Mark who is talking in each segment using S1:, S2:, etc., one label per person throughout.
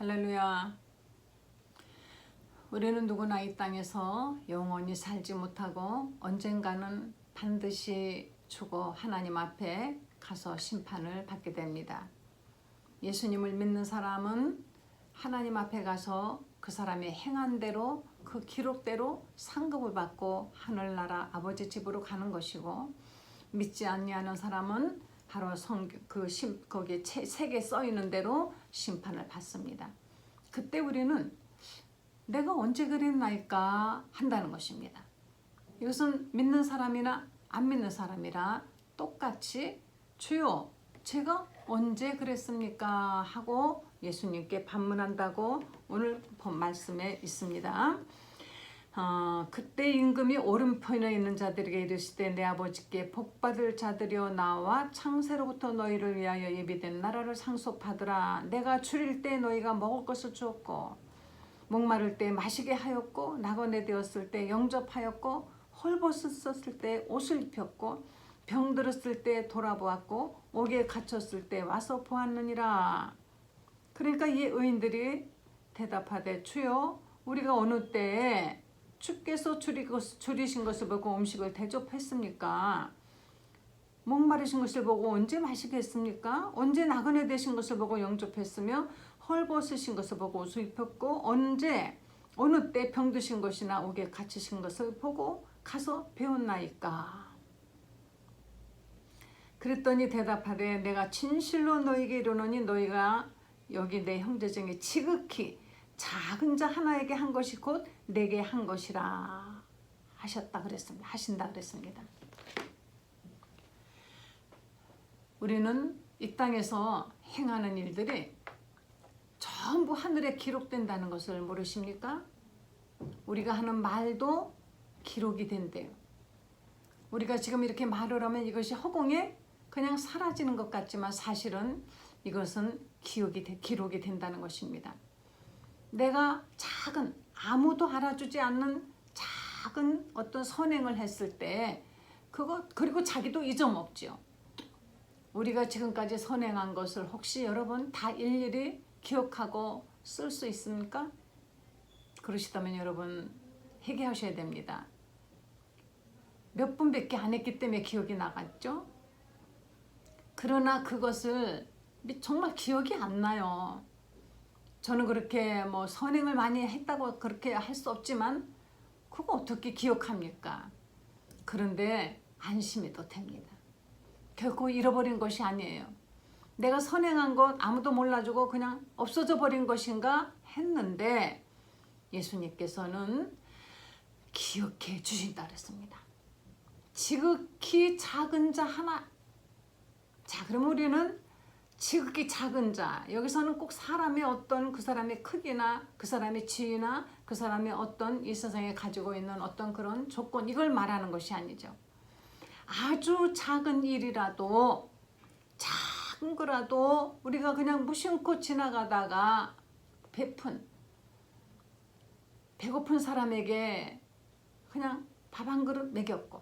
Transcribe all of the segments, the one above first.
S1: 할렐루야. 우리는 누구나 이 땅에서 영원히 살지 못하고 언젠가는 반드시 죽어 하나님 앞에 가서 심판을 받게 됩니다. 예수님을 믿는 사람은 하나님 앞에 가서 그 사람의 행한 대로 그 기록대로 상급을 받고 하늘나라 아버지 집으로 가는 것이고, 믿지 아니하는 사람은 바로 거기에 책에 써 있는 대로 심판을 받습니다. 그때 우리는 내가 언제 그랬나이까 한다는 것입니다. 이것은 믿는 사람이나 안 믿는 사람이라 똑같이 주여 제가 언제 그랬습니까 하고 예수님께 반문한다고 오늘 본 말씀에 있습니다. 그때 임금이 오른편에 있는 자들에게 이르시되 내 아버지께 복받을 자들이여 나와 창세로부터 너희를 위하여 예비된 나라를 상속받으라. 내가 줄일 때 너희가 먹을 것을 주었고 목마를 때 마시게 하였고 나그네 되었을 때 영접하였고 헐벗었을 때 옷을 입혔고 병들었을 때 돌아보았고 옥에 갇혔을 때 와서 보았느니라. 그러니까 이 의인들이 대답하되 주여 우리가 어느 때에 주께서 줄이신 것을 보고 음식을 대접했습니까? 목마르신 것을 보고 언제 마시게 했습니까? 언제 나그네 되신 것을 보고 영접했으며 헐벗으신 것을 보고 옷을 입혔고 언제 어느 때 병드신 것이나 옥에 갇히신 것을 보고 가서 배웠나이까? 그랬더니 대답하되 내가 진실로 너희에게 이르노니 너희가 여기 내 형제 중에 지극히 작은 자 하나에게 한 것이 곧 내게 한 것이라 하신다 그랬습니다. 우리는 이 땅에서 행하는 일들이 전부 하늘에 기록된다는 것을 모르십니까? 우리가 하는 말도 기록이 된대요. 우리가 지금 이렇게 말을 하면 이것이 허공에 그냥 사라지는 것 같지만 사실은 이것은 기록이 된다는 것입니다. 내가 작은 아무도 알아주지 않는 작은 어떤 선행을 했을 때 그리고 자기도 잊어먹지요. 우리가 지금까지 선행한 것을 혹시 여러분 다 일일이 기억하고 쓸 수 있습니까? 그러시다면 여러분 회개하셔야 됩니다. 몇 분밖에 안 했기 때문에 기억이 나갔죠. 그러나 그것을 정말 기억이 안 나요. 저는 그렇게 선행을 많이 했다고 그렇게 할 수 없지만 그거 어떻게 기억합니까? 그런데 안심이 또 됩니다. 결코 잃어버린 것이 아니에요. 내가 선행한 것 아무도 몰라주고 그냥 없어져 버린 것인가 했는데 예수님께서는 기억해 주신다 그랬습니다. 지극히 작은 자 하나. 자, 그럼 우리는 지극히 작은 자, 여기서는 꼭 사람의 어떤 그 사람의 크기나 그 사람의 지위나 그 사람의 어떤 이 세상에 가지고 있는 어떤 그런 조건, 이걸 말하는 것이 아니죠. 아주 작은 일이라도, 작은 거라도 우리가 그냥 무심코 지나가다가 배고픈 사람에게 그냥 밥 한 그릇 먹였고,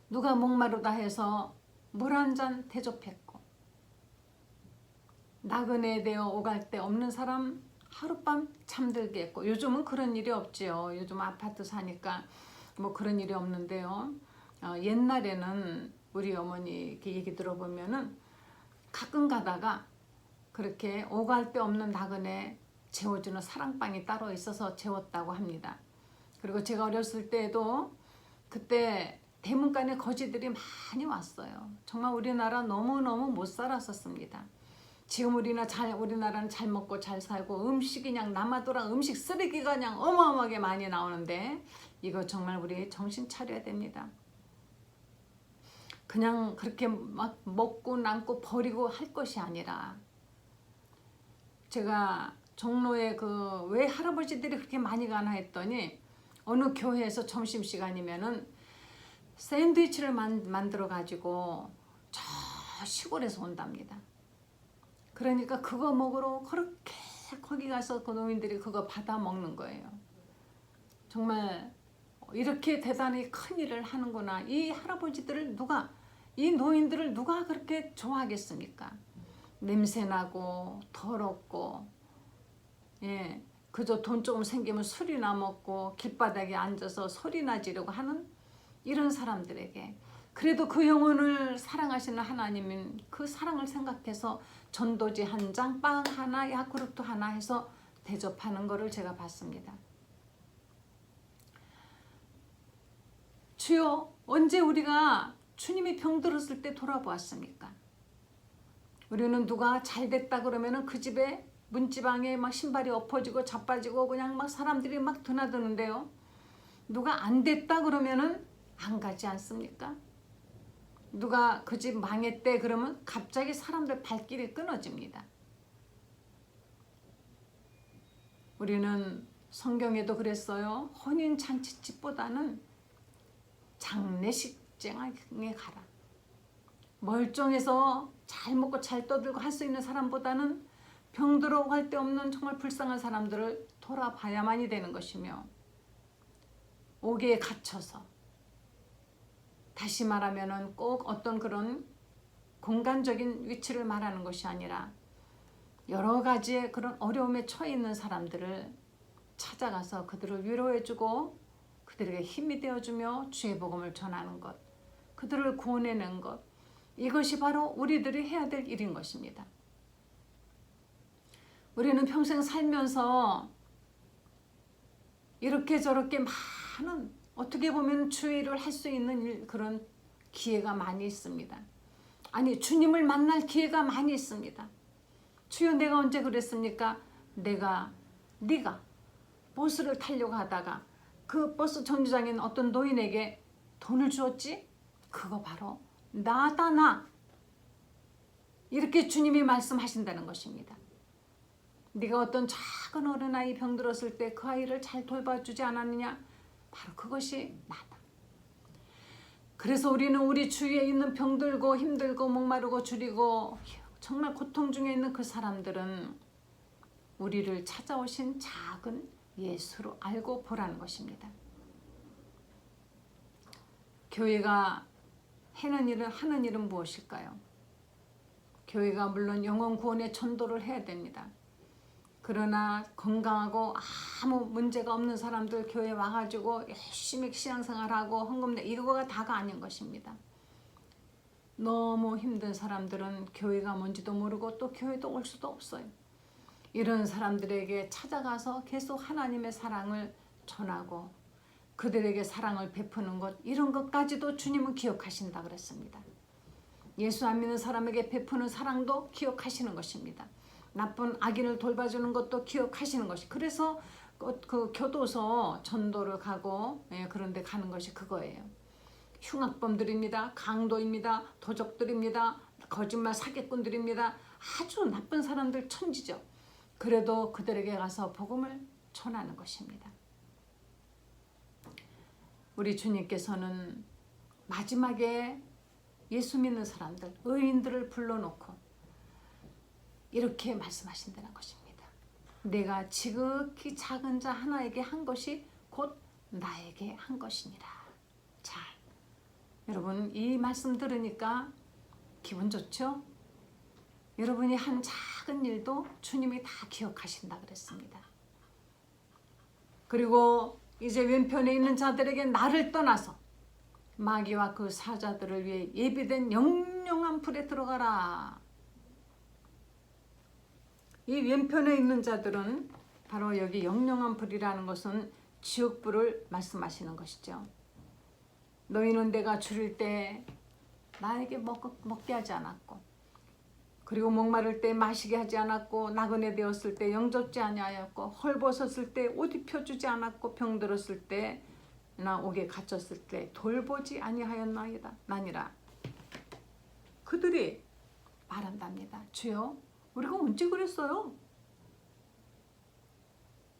S1: 누가 목마르다 해서 물 한 잔 대접했고, 나그네 되어 오갈 데 없는 사람 하룻밤 잠들게 했고, 요즘은 그런 일이 없지요. 요즘 아파트 사니까 그런 일이 없는데요. 옛날에는 우리 어머니 얘기 들어보면은 가끔 가다가 그렇게 오갈 데 없는 나그네 재워주는 사랑방이 따로 있어서 재웠다고 합니다. 그리고 제가 어렸을 때에도 그때 대문간에 거지들이 많이 왔어요. 정말 우리나라 너무너무 못 살았었습니다. 지금 우리나라는 잘 먹고 잘 살고 음식이 그냥 남아돌아 음식 쓰레기가 그냥 어마어마하게 많이 나오는데 이거 정말 우리 정신 차려야 됩니다. 그냥 그렇게 막 먹고 남고 버리고 할 것이 아니라, 제가 종로에 왜 할아버지들이 그렇게 많이 가나 했더니 어느 교회에서 점심시간이면은 샌드위치를 만들어 가지고 저 시골에서 온답니다. 그러니까 그거 먹으러 그렇게 거기 가서 그 노인들이 그거 받아 먹는 거예요. 정말 이렇게 대단히 큰 일을 하는구나. 이 노인들을 누가 그렇게 좋아하겠습니까? 냄새나고 더럽고 그저 돈 조금 생기면 술이나 먹고 길바닥에 앉아서 소리나 지르고 하는 이런 사람들에게 그래도 그 영혼을 사랑하시는 하나님은 그 사랑을 생각해서 전도지 한 장, 빵 하나, 야쿠르트 하나 해서 대접하는 것을 제가 봤습니다. 주여, 언제 우리가 주님이 병들었을 때 돌아보았습니까? 우리는 누가 잘 됐다 그러면은 그 집에 문지방에 막 신발이 엎어지고 자빠지고 그냥 막 사람들이 막 드나드는데요. 누가 안 됐다 그러면은 안 가지 않습니까? 누가 그 집 망했대 그러면 갑자기 사람들 발길이 끊어집니다. 우리는 성경에도 그랬어요. 혼인잔치집보다는 장례식장에 가라. 멀쩡해서 잘 먹고 잘 떠들고 할 수 있는 사람보다는 병들어 할 데 없는 정말 불쌍한 사람들을 돌아봐야만이 되는 것이며 옥에 갇혀서 다시 말하면은 꼭 어떤 그런 공간적인 위치를 말하는 것이 아니라 여러 가지의 그런 어려움에 처해 있는 사람들을 찾아가서 그들을 위로해주고 그들에게 힘이 되어주며 주의 복음을 전하는 것, 그들을 구원해낸 것, 이것이 바로 우리들이 해야 될 일인 것입니다. 우리는 평생 살면서 이렇게 저렇게 많은 어떻게 보면 주의 일을 할 수 있는 그런 기회가 많이 있습니다. 아니 주님을 만날 기회가 많이 있습니다. 주여 내가 언제 그랬습니까? 네가 버스를 타려고 하다가 그 버스 정류장에 있는 어떤 노인에게 돈을 주었지? 그거 바로 나다 나. 이렇게 주님이 말씀하신다는 것입니다. 네가 어떤 작은 어린아이 병들었을 때 그 아이를 잘 돌봐주지 않았느냐? 바로 그것이 나다. 그래서 우리는 우리 주위에 있는 병들고 힘들고 목마르고 주리고 정말 고통 중에 있는 그 사람들은 우리를 찾아오신 작은 예수로 알고 보라는 것입니다. 교회가 하는 일은 무엇일까요? 교회가 물론 영혼 구원의 전도를 해야 됩니다. 그러나 건강하고 아무 문제가 없는 사람들 교회 와가지고 열심히 신앙생활하고 헌금 내 이거가 다가 아닌 것입니다. 너무 힘든 사람들은 교회가 뭔지도 모르고 또 교회도 올 수도 없어요. 이런 사람들에게 찾아가서 계속 하나님의 사랑을 전하고 그들에게 사랑을 베푸는 것, 이런 것까지도 주님은 기억하신다 그랬습니다. 예수 안 믿는 사람에게 베푸는 사랑도 기억하시는 것입니다. 나쁜 악인을 돌봐주는 것도 기억하시는 것이. 그래서 그 교도소 전도를 가고 그런 데 가는 것이 그거예요. 흉악범들입니다. 강도입니다. 도적들입니다. 거짓말 사기꾼들입니다. 아주 나쁜 사람들 천지죠. 그래도 그들에게 가서 복음을 전하는 것입니다. 우리 주님께서는 마지막에 예수 믿는 사람들, 의인들을 불러놓고 이렇게 말씀하신다는 것입니다. 내가 지극히 작은 자 하나에게 한 것이 곧 나에게 한 것이니라. 자, 여러분 이 말씀 들으니까 기분 좋죠? 여러분이 한 작은 일도 주님이 다 기억하신다 그랬습니다. 그리고 이제 왼편에 있는 자들에게 나를 떠나서 마귀와 그 사자들을 위해 예비된 영영한 불에 들어가라. 이 왼편에 있는 자들은 바로 여기 영영한 불이라는 것은 지옥불을 말씀하시는 것이죠. 너희는 내가 줄일 때 나에게 먹게 하지 않았고, 그리고 목마를 때 마시게 하지 않았고, 나그네 되었을 때 영접지 아니하였고, 헐벗었을 때 옷 입혀주지 않았고, 병들었을 때 나 옥에 갇혔을 때 돌보지 아니하였나이다. 그들이 말한답니다. 주여, 우리가 언제 그랬어요?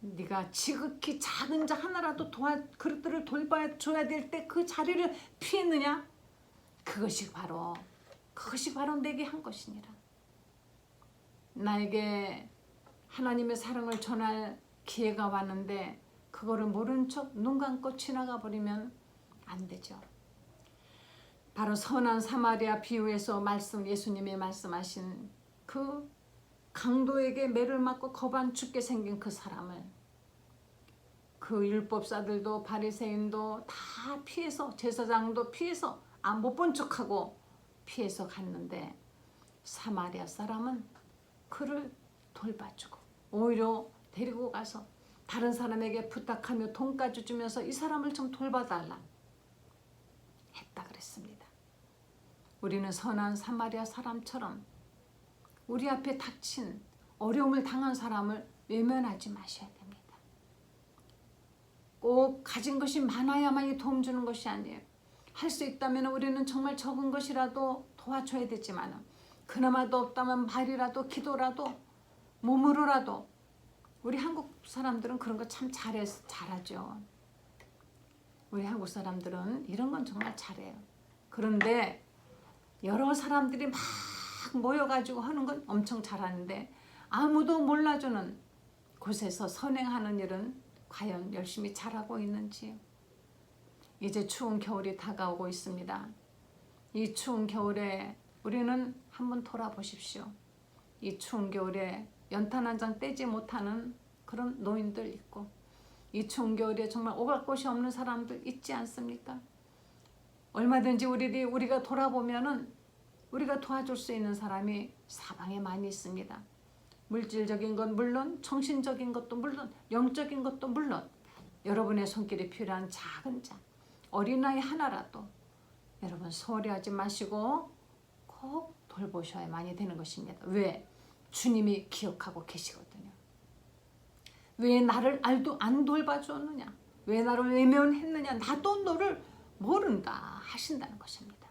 S1: 네가 지극히 작은 자 하나라도 그들을 돌봐줘야 될 때 그 자리를 피했느냐? 그것이 바로 내게 한 것이니라. 나에게 하나님의 사랑을 전할 기회가 왔는데 그거를 모른 척 눈 감고 지나가 버리면 안 되죠. 바로 선한 사마리아 비유에서 예수님이 말씀하신 그 강도에게 매를 맞고 겁안 죽게 생긴 그 사람을 그 율법사들도 바리새인도 다 피해서 제사장도 피해서 못 본 척하고 피해서 갔는데 사마리아 사람은 그를 돌봐주고 오히려 데리고 가서 다른 사람에게 부탁하며 돈까지 주면서 이 사람을 좀 돌봐달라 했다 그랬습니다. 우리는 선한 사마리아 사람처럼 우리 앞에 닥친 어려움을 당한 사람을 외면하지 마셔야 됩니다. 꼭 가진 것이 많아야만이 도움 주는 것이 아니에요. 할 수 있다면 우리는 정말 적은 것이라도 도와줘야 되지만 그나마도 없다면 말이라도 기도라도 몸으로라도 우리 한국 사람들은 그런 거 참 잘하죠. 우리 한국 사람들은 이런 건 정말 잘해요. 그런데 여러 사람들이 막 모여가지고 하는 건 엄청 잘하는데 아무도 몰라주는 곳에서 선행하는 일은 과연 열심히 잘하고 있는지. 이제 추운 겨울이 다가오고 있습니다. 이 추운 겨울에 우리는 한번 돌아보십시오. 이 추운 겨울에 연탄 한 장 떼지 못하는 그런 노인들 있고 이 추운 겨울에 정말 오갈 곳이 없는 사람들 있지 않습니까? 얼마든지 우리가 돌아보면은 우리가 도와줄 수 있는 사람이 사방에 많이 있습니다. 물질적인 건 물론 정신적인 것도 물론 영적인 것도 물론 여러분의 손길이 필요한 작은 자 어린아이 하나라도 여러분 소홀히 하지 마시고 꼭 돌보셔야 많이 되는 것입니다. 왜? 주님이 기억하고 계시거든요. 왜 나를 안 돌봐줬느냐? 왜 나를 외면했느냐? 나도 너를 모른다 하신다는 것입니다.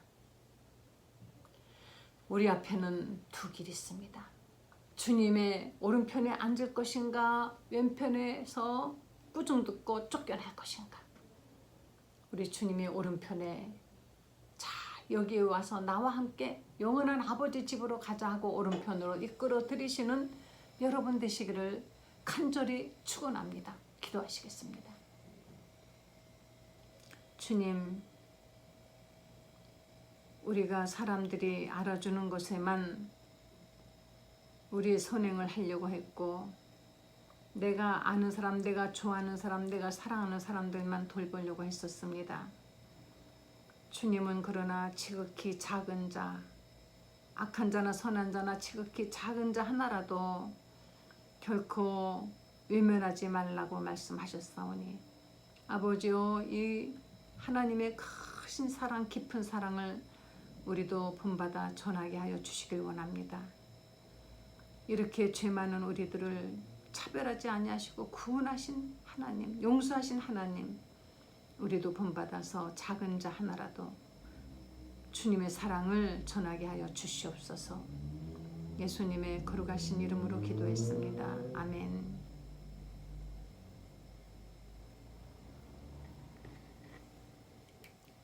S1: 우리 앞에는 두 길이 있습니다. 주님의 오른편에 앉을 것인가 왼편에서 꾸중 듣고 쫓겨날 것인가. 우리 주님이 오른편에 자 여기에 와서 나와 함께 영원한 아버지 집으로 가자 하고 오른편으로 이끌어 들이시는 여러분 되시기를 간절히 축원합니다. 기도하시겠습니다. 주님, 우리가 사람들이 알아주는 것에만 우리의 선행을 하려고 했고 내가 아는 사람, 내가 좋아하는 사람, 내가 사랑하는 사람들만 돌보려고 했었습니다. 주님은 그러나 지극히 작은 자, 악한 자나 선한 자나 지극히 작은 자 하나라도 결코 외면하지 말라고 말씀하셨사오니 아버지요, 이 하나님의 크신 사랑, 깊은 사랑을 우리도 본받아 전하게 하여 주시길 원합니다. 이렇게 죄 많은 우리들을 차별하지 아니하시고 구원하신 하나님, 용서하신 하나님, 우리도 본받아서 작은 자 하나라도 주님의 사랑을 전하게 하여 주시옵소서. 예수님의 거룩하신 이름으로 기도했습니다. 아멘.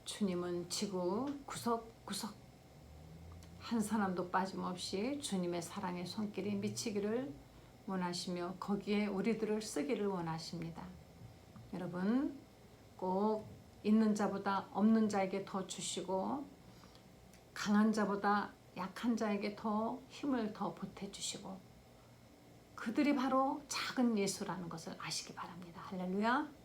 S1: 주님은 지구 구석구석 한 사람도 빠짐없이 주님의 사랑의 손길이 미치기를 원하시며 거기에 우리들을 쓰기를 원하십니다. 여러분 꼭 있는 자보다 없는 자에게 더 주시고 강한 자보다 약한 자에게 더 힘을 더 보태주시고 그들이 바로 작은 예수라는 것을 아시기 바랍니다. 할렐루야.